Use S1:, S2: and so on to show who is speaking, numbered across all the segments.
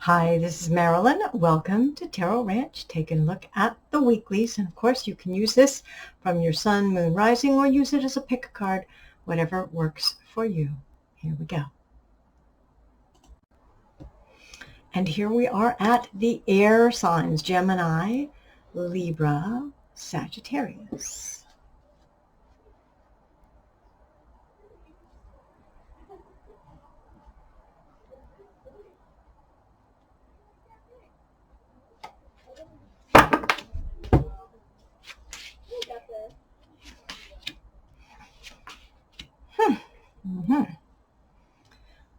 S1: Hi, this is Marilyn. Welcome to Tarot Ranch. Taking a look at the weeklies. And of course, you can use this from your sun, moon, rising, or use it as a pick a card, whatever works for you. Here we go. And here we are at the air signs, Gemini, Libra, Sagittarius.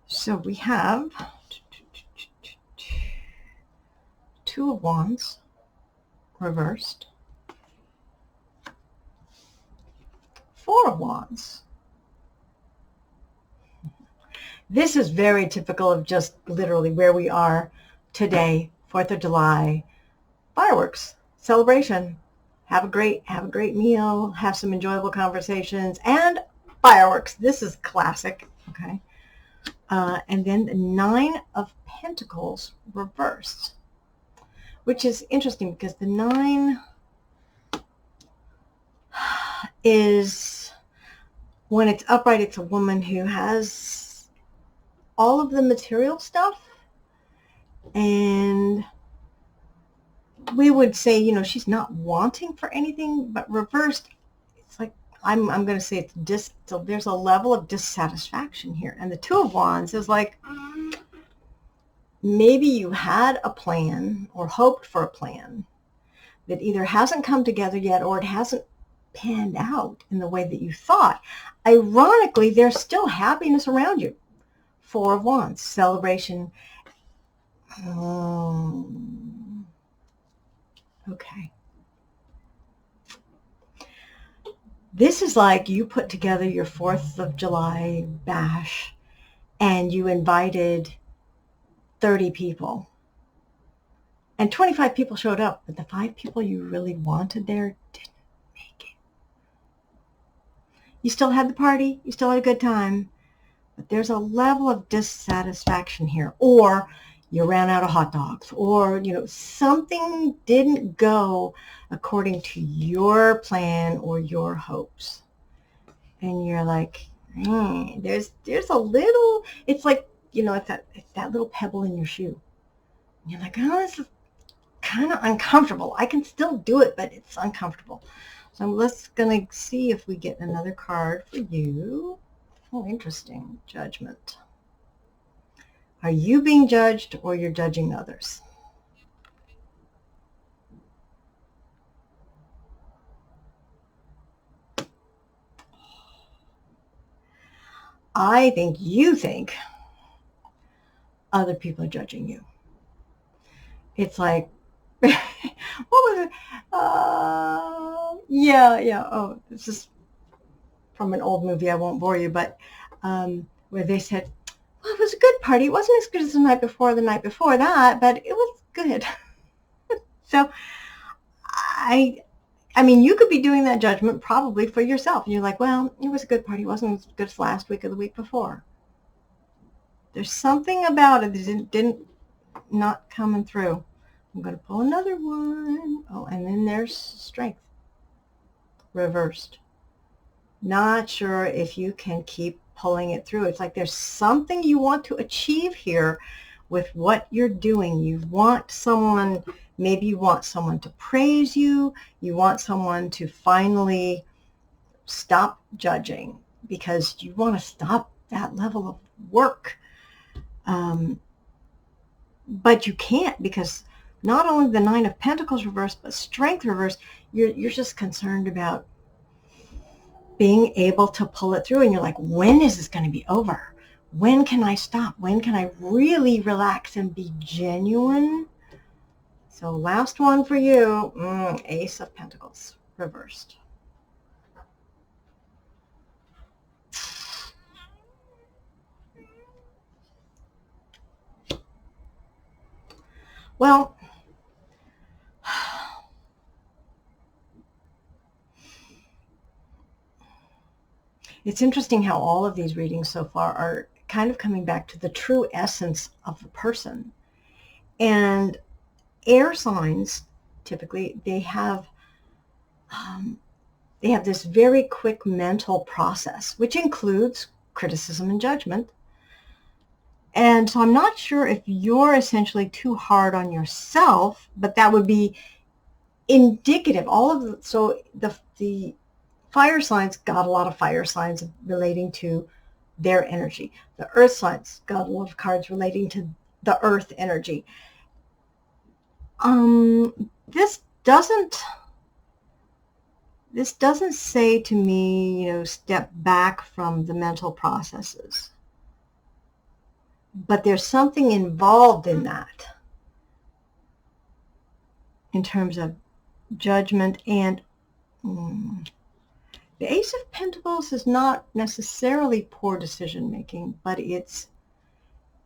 S1: So we have Two of Wands reversed, Four of Wands. This is very typical of just literally where we are today, 4th of July, fireworks, celebration. Have a great meal, have some enjoyable conversations, and fireworks. This is classic, okay? And then the Nine of Pentacles reversed, which is interesting because the Nine is, when it's upright, it's a woman who has all of the material stuff, and we would say, you know, she's not wanting for anything, but reversed, it's like, I'm going to say so there's a level of dissatisfaction here. And the Two of Wands is like, maybe you had a plan or hoped for a plan that either hasn't come together yet or it hasn't panned out in the way that you thought. Ironically, there's still happiness around you. Four of Wands, celebration. Okay. This is like you put together your 4th of July bash and you invited 30 people. And 25 people showed up, but the 5 people you really wanted there didn't make it. You still had the party, you still had a good time, but there's a level of dissatisfaction here. Or you ran out of hot dogs, or, you know, something didn't go according to your plan or your hopes. And you're like, there's a little, it's like, you know, it's that little pebble in your shoe. And you're like, oh, this is kind of uncomfortable. I can still do it, but it's uncomfortable. So let's gonna see if we get another card for you. Oh, interesting. Judgment. Are you being judged or you're judging others? I think you think other people are judging you. It's like, what was it? Yeah. Oh, this is from an old movie. I won't bore you, but where they said, well, it was a good party. It wasn't as good as the night before that, but it was good. So I mean, you could be doing that judgment probably for yourself. And you're like, well, it was a good party. It wasn't as good as last week or the week before. There's something about it that didn't not coming through. I'm going to pull another one. Oh, and then there's Strength. Reversed. Not sure if you can keep pulling it through. It's like there's something you want to achieve here with what you're doing. You want someone, maybe you want someone to praise you. You want someone to finally stop judging because you want to stop that level of work. But you can't, because not only the Nine of Pentacles reversed, but Strength reversed, you're just concerned about being able to pull it through. And you're like, when is this going to be over? When can I stop? When can I really relax and be genuine? So last one for you, Ace of Pentacles reversed. Well, it's interesting how all of these readings so far are kind of coming back to the true essence of the person. And air signs, typically, they have this very quick mental process, which includes criticism and judgment. And so I'm not sure if you're essentially too hard on yourself, but that would be indicative. So the fire signs got a lot of fire signs relating to their energy. The earth signs got a lot of cards relating to the earth energy. This doesn't say to me, step back from the mental processes. But there's something involved in that in terms of judgment. And the Ace of Pentacles is not necessarily poor decision making, but it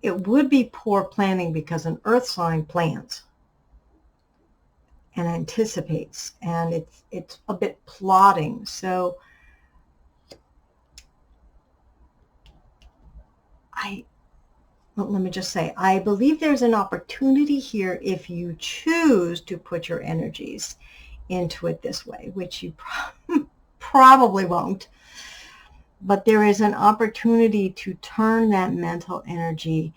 S1: would be poor planning, because an earth sign plans and anticipates, and it's a bit plotting. So let me just say, I believe there's an opportunity here if you choose to put your energies into it this way, which you probably won't. But there is an opportunity to turn that mental energy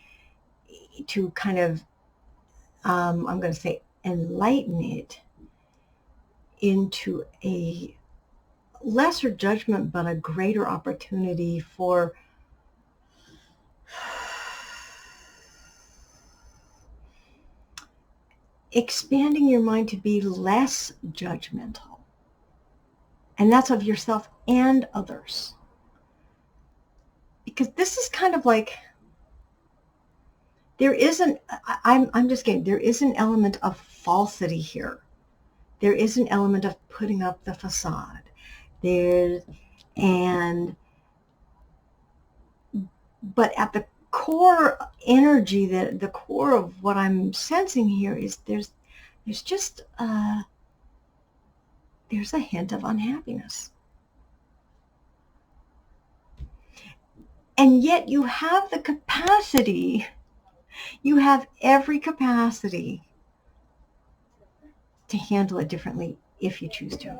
S1: to kind of, I'm going to say, enlighten it into a lesser judgment, but a greater opportunity for expanding your mind to be less judgmental. And that's of yourself and others. Because this is kind of like, there is an element of falsity here. There is an element of putting up the facade. But at the core energy, the core of what I'm sensing here is there's just there's a hint of unhappiness. And yet you have the capacity, you have every capacity to handle it differently if you choose to.